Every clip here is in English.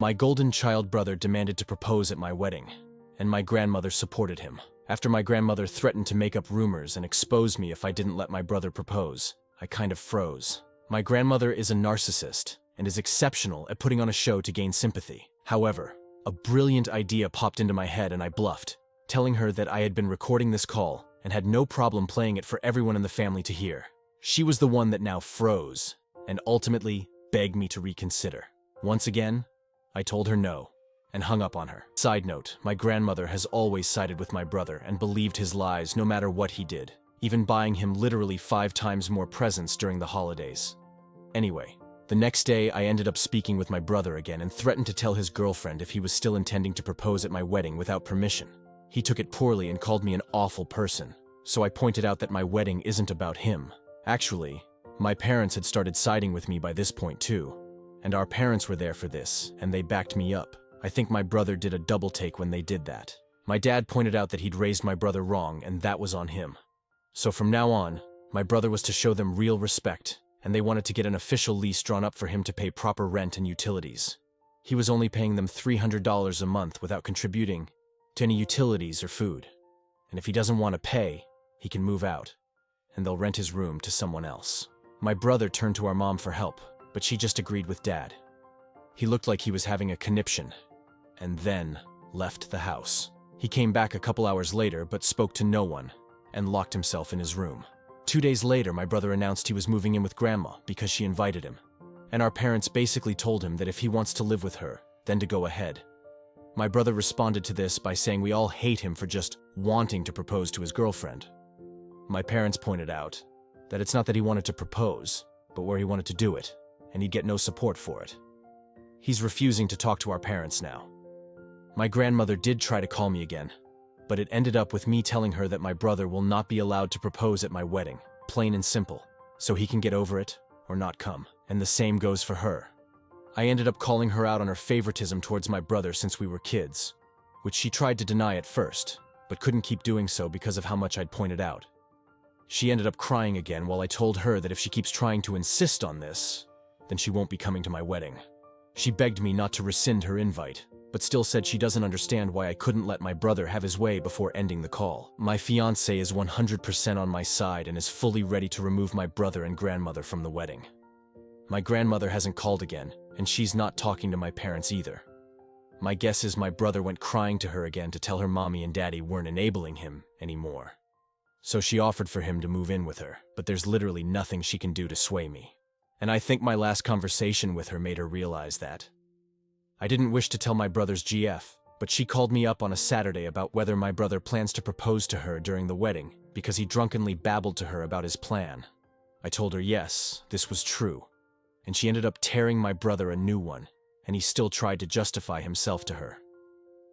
My golden child brother demanded to propose at my wedding, and my grandmother supported him. After my grandmother threatened to make up rumors and expose me if I didn't let my brother propose, I kind of froze. My grandmother is a narcissist and is exceptional at putting on a show to gain sympathy. However, a brilliant idea popped into my head and I bluffed, telling her that I had been recording this call and had no problem playing it for everyone in the family to hear. She was the one that now froze and ultimately begged me to reconsider. Once again, I told her no and hung up on her. Side note, my grandmother has always sided with my brother and believed his lies no matter what he did, even buying him literally 5 times more presents during the holidays. Anyway, the next day I ended up speaking with my brother again and threatened to tell his girlfriend if he was still intending to propose at my wedding without permission. He took it poorly and called me an awful person, so I pointed out that my wedding isn't about him. Actually, my parents had started siding with me by this point too, and our parents were there for this, and they backed me up. I think my brother did a double take when they did that. My dad pointed out that he'd raised my brother wrong and that was on him. So from now on, my brother was to show them real respect, and they wanted to get an official lease drawn up for him to pay proper rent and utilities. He was only paying them $300 a month without contributing to any utilities or food. And if he doesn't want to pay, he can move out, and they'll rent his room to someone else. My brother turned to our mom for help, but she just agreed with Dad. He looked like he was having a conniption, and then left the house. He came back a couple hours later but spoke to no one and locked himself in his room. 2 days later, my brother announced he was moving in with Grandma because she invited him, and our parents basically told him that if he wants to live with her, then to go ahead. My brother responded to this by saying we all hate him for just wanting to propose to his girlfriend. My parents pointed out that it's not that he wanted to propose, but where he wanted to do it, and he'd get no support for it. He's refusing to talk to our parents now. My grandmother did try to call me again, but it ended up with me telling her that my brother will not be allowed to propose at my wedding, plain and simple, so he can get over it or not come. And the same goes for her. I ended up calling her out on her favoritism towards my brother since we were kids, which she tried to deny at first, but couldn't keep doing so because of how much I'd pointed out. She ended up crying again while I told her that if she keeps trying to insist on this, then she won't be coming to my wedding. She begged me not to rescind her invite, but still said she doesn't understand why I couldn't let my brother have his way before ending the call. My fiancé is 100% on my side and is fully ready to remove my brother and grandmother from the wedding. My grandmother hasn't called again, and she's not talking to my parents either. My guess is my brother went crying to her again to tell her mommy and daddy weren't enabling him anymore. So she offered for him to move in with her, but there's literally nothing she can do to sway me. And I think my last conversation with her made her realize that. I didn't wish to tell my brother's GF, but she called me up on a Saturday about whether my brother plans to propose to her during the wedding because he drunkenly babbled to her about his plan. I told her yes, this was true, and she ended up tearing my brother a new one, and he still tried to justify himself to her.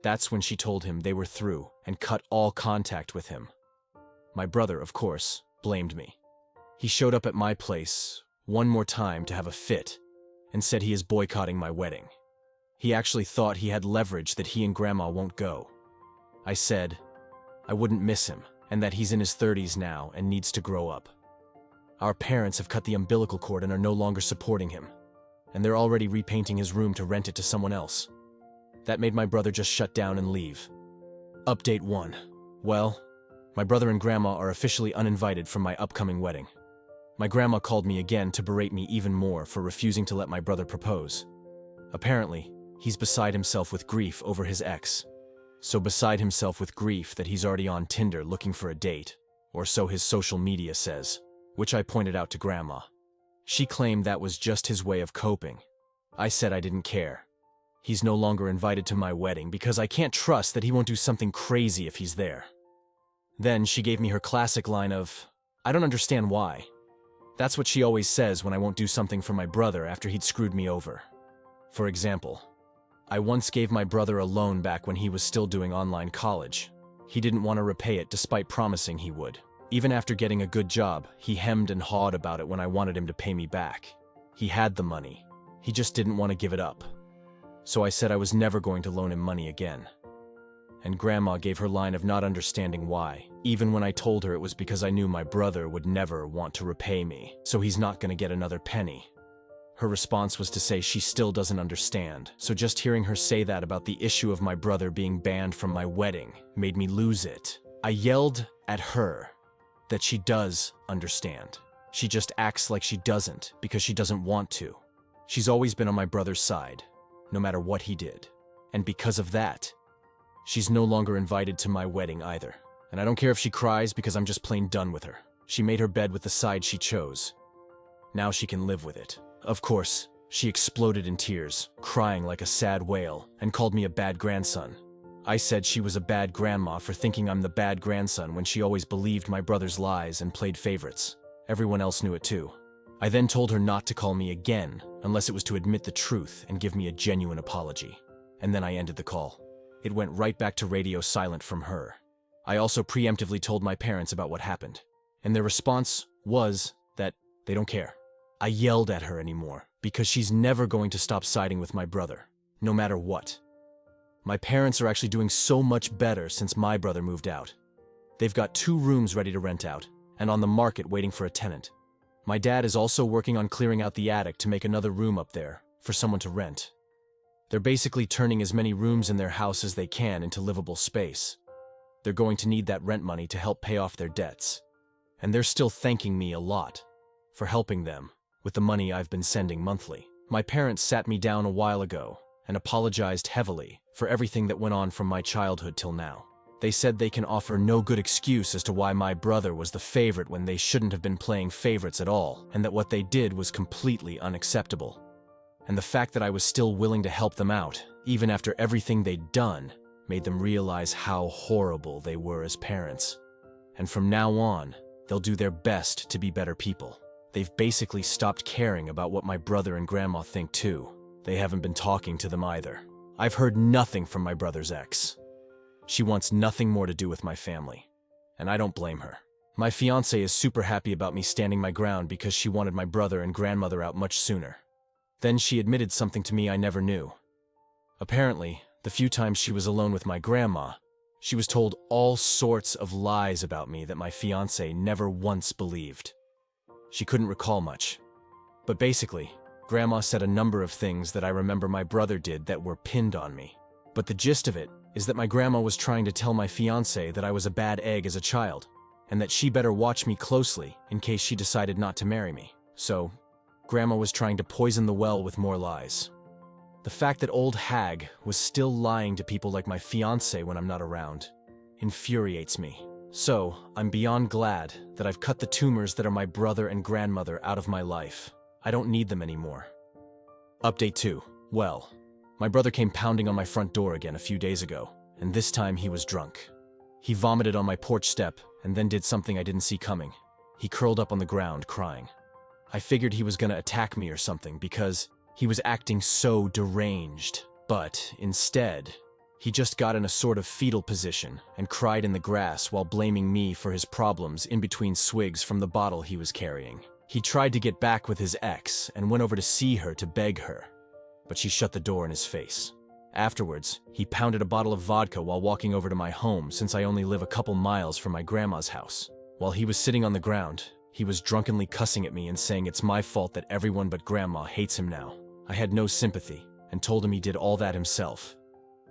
That's when she told him they were through and cut all contact with him. My brother, of course, blamed me. He showed up at my place one more time to have a fit and said he is boycotting my wedding. He actually thought he had leverage that he and Grandma won't go. I said I wouldn't miss him and that he's in his 30s now and needs to grow up. Our parents have cut the umbilical cord and are no longer supporting him, and they're already repainting his room to rent it to someone else. That made my brother just shut down and leave. Update 1. Well, my brother and Grandma are officially uninvited from my upcoming wedding. My grandma called me again to berate me even more for refusing to let my brother propose. Apparently, he's beside himself with grief over his ex. So beside himself with grief that he's already on Tinder looking for a date, or so his social media says, which I pointed out to Grandma. She claimed that was just his way of coping. I said I didn't care. He's no longer invited to my wedding because I can't trust that he won't do something crazy if he's there. Then she gave me her classic line of, "I don't understand why." That's what she always says when I won't do something for my brother after he'd screwed me over. For example, I once gave my brother a loan back when he was still doing online college. He didn't want to repay it despite promising he would. Even after getting a good job, he hemmed and hawed about it when I wanted him to pay me back. He had the money. He just didn't want to give it up. So I said I was never going to loan him money again. And Grandma gave her line of not understanding why, even when I told her it was because I knew my brother would never want to repay me, so he's not going to get another penny. Her response was to say she still doesn't understand. So just hearing her say that about the issue of my brother being banned from my wedding made me lose it. I yelled at her that she does understand. She just acts like she doesn't because she doesn't want to. She's always been on my brother's side, no matter what he did. And because of that, she's no longer invited to my wedding either. And I don't care if she cries because I'm just plain done with her. She made her bed with the side she chose. Now she can live with it. Of course, she exploded in tears, crying like a sad whale, and called me a bad grandson. I said she was a bad grandma for thinking I'm the bad grandson when she always believed my brother's lies and played favorites. Everyone else knew it too. I then told her not to call me again unless it was to admit the truth and give me a genuine apology. And then I ended the call. It went right back to radio silent from her. I also preemptively told my parents about what happened, and their response was that they don't care. I yelled at her anymore because she's never going to stop siding with my brother, no matter what. My parents are actually doing so much better since my brother moved out. They've got 2 rooms ready to rent out and on the market waiting for a tenant. My dad is also working on clearing out the attic to make another room up there for someone to rent. They're basically turning as many rooms in their house as they can into livable space. They're going to need that rent money to help pay off their debts. And they're still thanking me a lot for helping them with the money I've been sending monthly. My parents sat me down a while ago and apologized heavily for everything that went on from my childhood till now. They said they can offer no good excuse as to why my brother was the favorite when they shouldn't have been playing favorites at all, and that what they did was completely unacceptable. And the fact that I was still willing to help them out, even after everything they'd done, made them realize how horrible they were as parents. And from now on, they'll do their best to be better people. They've basically stopped caring about what my brother and grandma think too. They haven't been talking to them either. I've heard nothing from my brother's ex. She wants nothing more to do with my family, and I don't blame her. My fiancée is super happy about me standing my ground because she wanted my brother and grandmother out much sooner. Then she admitted something to me I never knew. Apparently, the few times she was alone with my grandma, she was told all sorts of lies about me that my fiancé never once believed. She couldn't recall much. But basically, Grandma said a number of things that I remember my brother did that were pinned on me. But the gist of it is that my grandma was trying to tell my fiancé that I was a bad egg as a child, and that she better watch me closely in case she decided not to marry me. So, Grandma was trying to poison the well with more lies. The fact that old hag was still lying to people like my fiancé when I'm not around infuriates me. So, I'm beyond glad that I've cut the tumors that are my brother and grandmother out of my life. I don't need them anymore. Update 2. Well, my brother came pounding on my front door again a few days ago, and this time he was drunk. He vomited on my porch step and then did something I didn't see coming. He curled up on the ground, crying. I figured he was gonna attack me or something because he was acting so deranged. But instead, he just got in a sort of fetal position and cried in the grass while blaming me for his problems in between swigs from the bottle he was carrying. He tried to get back with his ex and went over to see her to beg her, but she shut the door in his face. Afterwards, he pounded a bottle of vodka while walking over to my home since I only live a couple miles from my grandma's house. While he was sitting on the ground, he was drunkenly cussing at me and saying it's my fault that everyone but grandma hates him now. I had no sympathy and told him he did all that himself.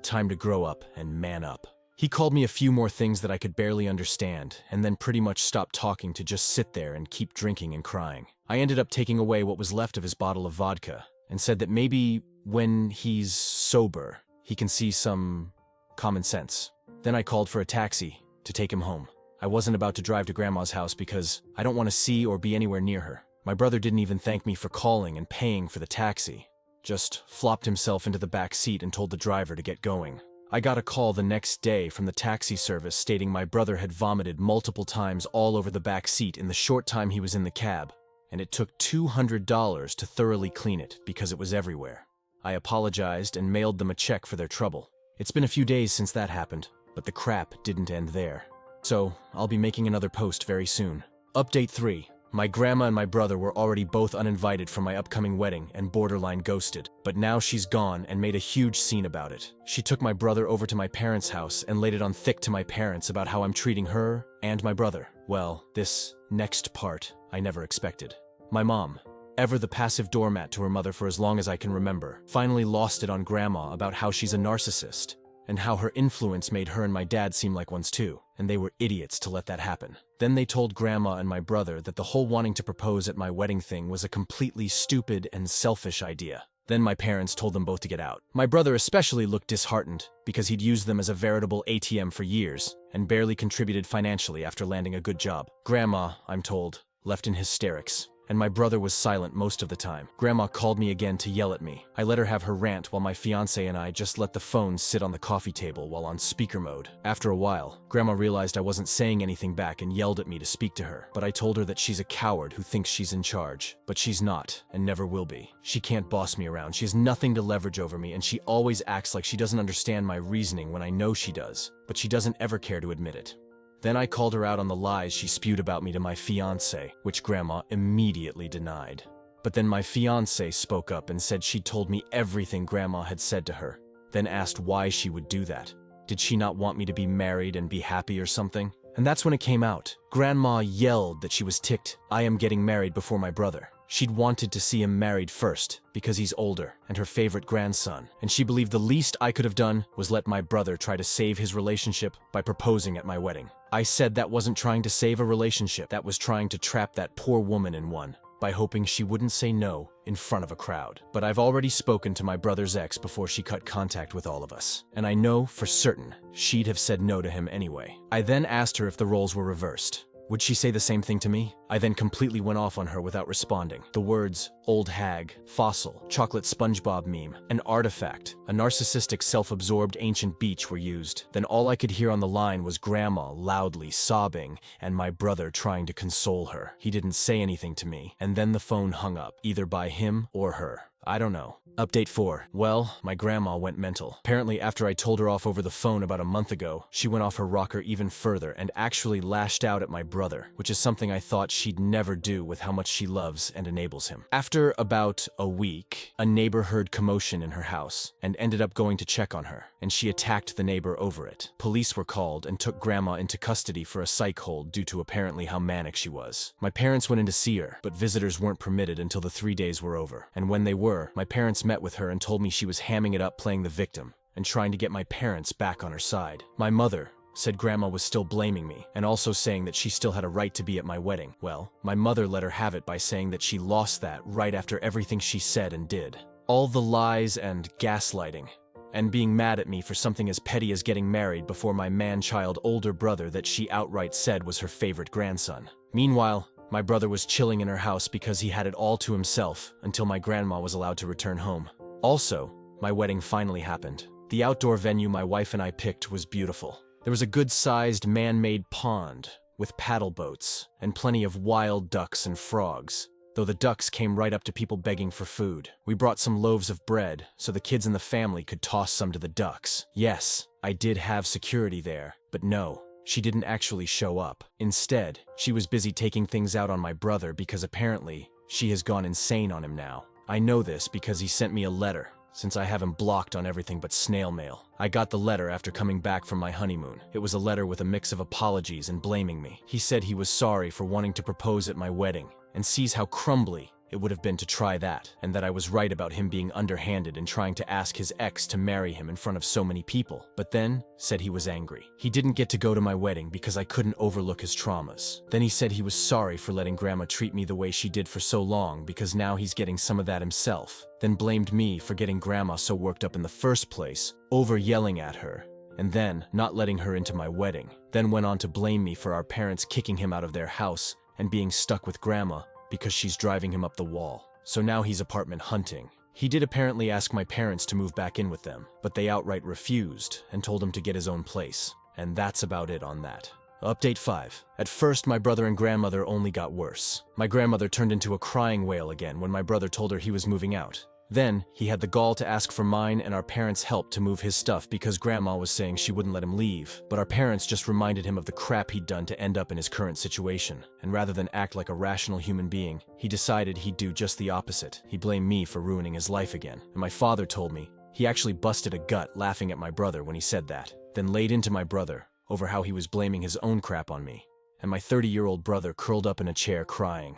Time to grow up and man up. He called me a few more things that I could barely understand and then pretty much stopped talking to just sit there and keep drinking and crying. I ended up taking away what was left of his bottle of vodka and said that maybe when he's sober, he can see some common sense. Then I called for a taxi to take him home. I wasn't about to drive to Grandma's house because I don't want to see or be anywhere near her. My brother didn't even thank me for calling and paying for the taxi, just flopped himself into the back seat and told the driver to get going. I got a call the next day from the taxi service stating my brother had vomited multiple times all over the back seat in the short time he was in the cab, and it took $200 to thoroughly clean it because it was everywhere. I apologized and mailed them a check for their trouble. It's been a few days since that happened, but the crap didn't end there. So, I'll be making another post very soon. Update 3. My grandma and my brother were already both uninvited for my upcoming wedding and borderline ghosted, but now she's gone and made a huge scene about it. She took my brother over to my parents' house and laid it on thick to my parents about how I'm treating her and my brother. Well, this next part I never expected. My mom, Ever the passive doormat to her mother for as long as I can remember. Finally lost it on Grandma about how she's a narcissist, and how her influence made her and my dad seem like ones too, and they were idiots to let that happen. Then they told Grandma and my brother that the whole wanting to propose at my wedding thing was a completely stupid and selfish idea. Then my parents told them both to get out. My brother especially looked disheartened because he'd used them as a veritable ATM for years and barely contributed financially after landing a good job. Grandma, I'm told, left in hysterics, and my brother was silent most of the time. Grandma called me again to yell at me. I let her have her rant while my fiancé and I just let the phone sit on the coffee table while on speaker mode. After a while, Grandma realized I wasn't saying anything back and yelled at me to speak to her, but I told her that she's a coward who thinks she's in charge. But she's not, and never will be. She can't boss me around, she has nothing to leverage over me, and she always acts like she doesn't understand my reasoning when I know she does, but she doesn't ever care to admit it. Then I called her out on the lies she spewed about me to my fiancé, which Grandma immediately denied. But then my fiancé spoke up and said she'd told me everything Grandma had said to her, then asked why she would do that. Did she not want me to be married and be happy or something? And that's when it came out. Grandma yelled that she was ticked I am getting married before my brother. She'd wanted to see him married first, because he's older and her favorite grandson, and she believed the least I could have done was let my brother try to save his relationship by proposing at my wedding. I said that wasn't trying to save a relationship, that was trying to trap that poor woman in one, by hoping she wouldn't say no in front of a crowd. But I've already spoken to my brother's ex before she cut contact with all of us, and I know for certain she'd have said no to him anyway. I then asked her if the roles were reversed. Would she say the same thing to me? I then completely went off on her without responding. The words, old hag, fossil, chocolate SpongeBob meme, an artifact, a narcissistic self-absorbed ancient beach were used. Then all I could hear on the line was Grandma loudly sobbing and my brother trying to console her. He didn't say anything to me, and then the phone hung up, either by him or her. I don't know. Update 4. Well, my grandma went mental. Apparently after I told her off over the phone about a month ago, she went off her rocker even further and actually lashed out at my brother, which is something I thought she'd never do with how much she loves and enables him. After about a week, a neighbor heard commotion in her house and ended up going to check on her, and she attacked the neighbor over it. Police were called and took grandma into custody for a psych hold due to apparently how manic she was. My parents went in to see her, but visitors weren't permitted until the 3 days were over, and when they were, my parents met with her and told me she was hamming it up playing the victim and trying to get my parents back on her side. My mother said grandma was still blaming me and also saying that she still had a right to be at my wedding. Well, my mother let her have it by saying that she lost that right after everything she said and did. All the lies and gaslighting and being mad at me for something as petty as getting married before my man-child older brother that she outright said was her favorite grandson. Meanwhile, my brother was chilling in her house because he had it all to himself until my grandma was allowed to return home. Also, my wedding finally happened. The outdoor venue my wife and I picked was beautiful. There was a good-sized man-made pond with paddle boats and plenty of wild ducks and frogs, though the ducks came right up to people begging for food. We brought some loaves of bread so the kids in the family could toss some to the ducks. Yes, I did have security there, but no. She didn't actually show up. Instead, she was busy taking things out on my brother because apparently she has gone insane on him now. I know this because he sent me a letter, since I have him blocked on everything but snail mail. I got the letter after coming back from my honeymoon. It was a letter with a mix of apologies and blaming me. He said he was sorry for wanting to propose at my wedding and sees how crumbly it would have been to try that, and that I was right about him being underhanded and trying to ask his ex to marry him in front of so many people, but then said he was angry. He didn't get to go to my wedding because I couldn't overlook his traumas. Then he said he was sorry for letting grandma treat me the way she did for so long because now he's getting some of that himself. Then blamed me for getting grandma so worked up in the first place, over yelling at her, and then not letting her into my wedding. Then went on to blame me for our parents kicking him out of their house and being stuck with grandma because she's driving him up the wall. So now he's apartment hunting. He did apparently ask my parents to move back in with them, but they outright refused and told him to get his own place. And that's about it on that. Update 5. At first, my brother and grandmother only got worse. My grandmother turned into a crying whale again when my brother told her he was moving out. Then, he had the gall to ask for mine and our parents' help to move his stuff because grandma was saying she wouldn't let him leave, but our parents just reminded him of the crap he'd done to end up in his current situation, and rather than act like a rational human being, he decided he'd do just the opposite. He blamed me for ruining his life again, and my father told me he actually busted a gut laughing at my brother when he said that, then laid into my brother over how he was blaming his own crap on me, and my 30-year-old brother curled up in a chair crying.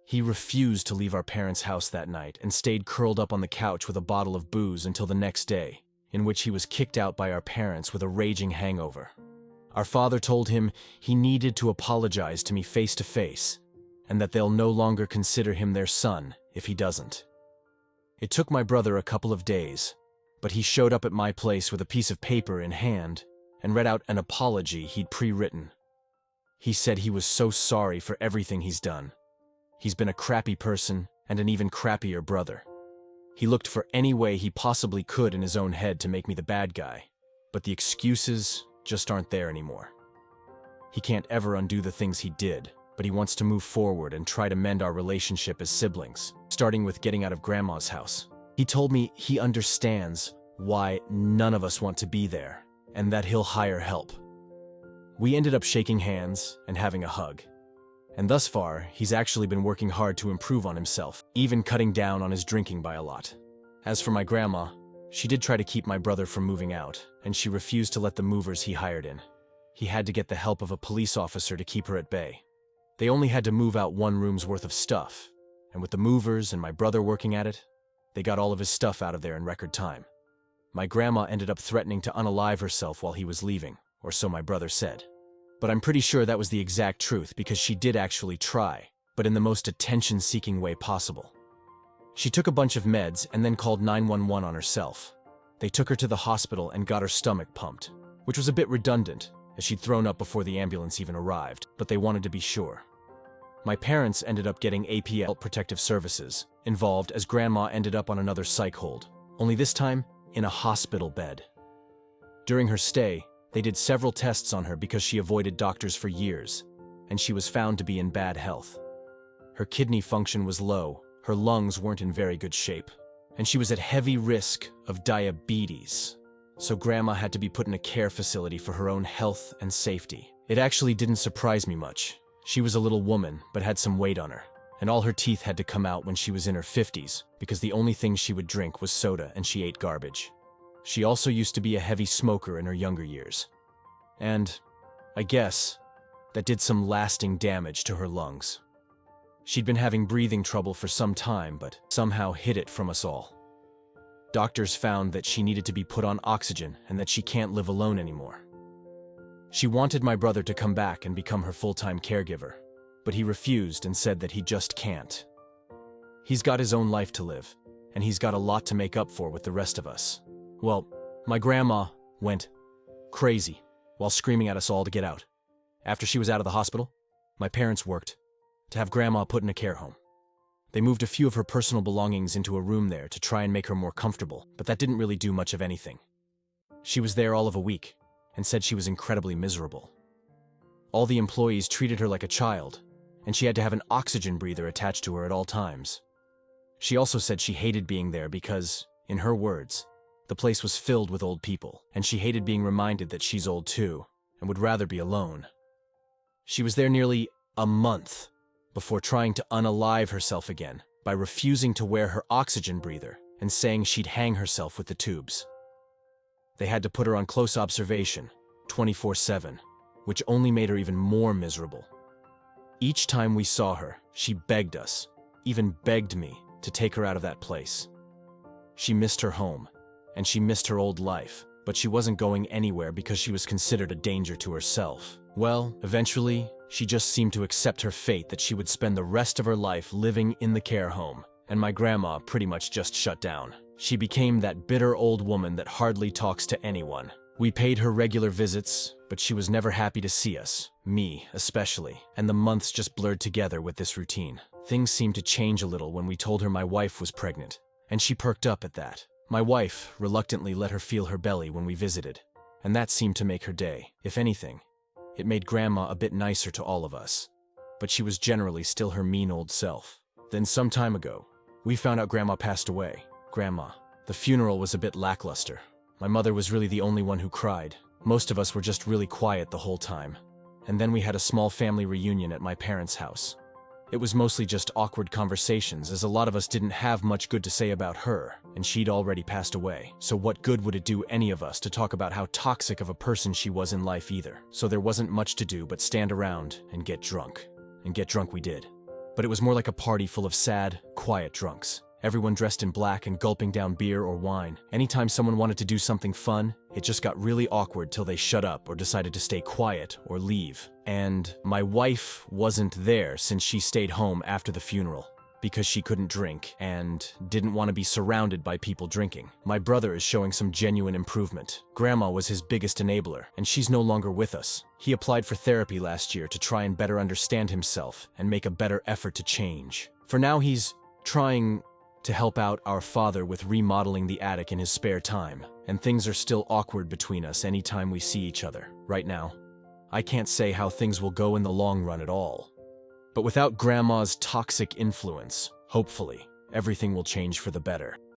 He refused to leave our parents' house that night and stayed curled up on the couch with a bottle of booze until the next day, in which he was kicked out by our parents with a raging hangover. Our father told him he needed to apologize to me face to face, and that they'll no longer consider him their son if he doesn't. It took my brother a couple of days, but he showed up at my place with a piece of paper in hand and read out an apology he'd pre-written. He said he was so sorry for everything he's done. He's been a crappy person and an even crappier brother. He looked for any way he possibly could in his own head to make me the bad guy, but the excuses just aren't there anymore. He can't ever undo the things he did, but he wants to move forward and try to mend our relationship as siblings, starting with getting out of Grandma's house. He told me he understands why none of us want to be there, and that he'll hire help. We ended up shaking hands and having a hug. And thus far, he's actually been working hard to improve on himself, even cutting down on his drinking by a lot. As for my grandma, she did try to keep my brother from moving out, and she refused to let the movers he hired in. He had to get the help of a police officer to keep her at bay. They only had to move out one room's worth of stuff, and with the movers and my brother working at it, they got all of his stuff out of there in record time. My grandma ended up threatening to unalive herself while he was leaving, or so my brother said. But I'm pretty sure that was the exact truth because she did actually try, but in the most attention-seeking way possible. She took a bunch of meds and then called 911 on herself. They took her to the hospital and got her stomach pumped, which was a bit redundant, as she'd thrown up before the ambulance even arrived, but they wanted to be sure. My parents ended up getting APL Protective Services involved as Grandma ended up on another psych hold, only this time in a hospital bed. During her stay, they did several tests on her because she avoided doctors for years, and she was found to be in bad health. Her kidney function was low, her lungs weren't in very good shape, and she was at heavy risk of diabetes, so Grandma had to be put in a care facility for her own health and safety. It actually didn't surprise me much. She was a little woman, but had some weight on her, and all her teeth had to come out when she was in her 50s because the only thing she would drink was soda and she ate garbage. She also used to be a heavy smoker in her younger years. And, I guess, that did some lasting damage to her lungs. She'd been having breathing trouble for some time, but somehow hid it from us all. Doctors found that she needed to be put on oxygen and that she can't live alone anymore. She wanted my brother to come back and become her full-time caregiver, but he refused and said that he just can't. He's got his own life to live, and he's got a lot to make up for with the rest of us. Well, my grandma went crazy while screaming at us all to get out. After she was out of the hospital, my parents worked to have Grandma put in a care home. They moved a few of her personal belongings into a room there to try and make her more comfortable, but that didn't really do much of anything. She was there all of a week and said she was incredibly miserable. All the employees treated her like a child, and she had to have an oxygen breather attached to her at all times. She also said she hated being there because, in her words, the place was filled with old people, and she hated being reminded that she's old too, and would rather be alone. She was there nearly a month before trying to unalive herself again by refusing to wear her oxygen breather and saying she'd hang herself with the tubes. They had to put her on close observation, 24/7, which only made her even more miserable. Each time we saw her, she begged us, even begged me, to take her out of that place. She missed her home, and she missed her old life, but she wasn't going anywhere because she was considered a danger to herself. Well, eventually, she just seemed to accept her fate that she would spend the rest of her life living in the care home, and my grandma pretty much just shut down. She became that bitter old woman that hardly talks to anyone. We paid her regular visits, but she was never happy to see us, me especially, and the months just blurred together with this routine. Things seemed to change a little when we told her my wife was pregnant, and she perked up at that. My wife reluctantly let her feel her belly when we visited, and that seemed to make her day. If anything, it made Grandma a bit nicer to all of us, but she was generally still her mean old self. Then some time ago, we found out Grandma passed away. Grandma. The funeral was a bit lackluster. My mother was really the only one who cried. Most of us were just really quiet the whole time. And then we had a small family reunion at my parents' house. It was mostly just awkward conversations, as a lot of us didn't have much good to say about her, and she'd already passed away. So what good would it do any of us to talk about how toxic of a person she was in life either? So there wasn't much to do but stand around and get drunk. And get drunk we did. but it was more like a party full of sad, quiet drunks. Everyone dressed in black and gulping down beer or wine. Anytime someone wanted to do something fun, it just got really awkward till they shut up or decided to stay quiet or leave. And my wife wasn't there since she stayed home after the funeral because she couldn't drink and didn't want to be surrounded by people drinking. My brother is showing some genuine improvement. Grandma was his biggest enabler, and she's no longer with us. He applied for therapy last year to try and better understand himself and make a better effort to change. For now, he's trying to help out our father with remodeling the attic in his spare time, and things are still awkward between us anytime we see each other. Right now, I can't say how things will go in the long run at all. But without Grandma's toxic influence, hopefully, everything will change for the better.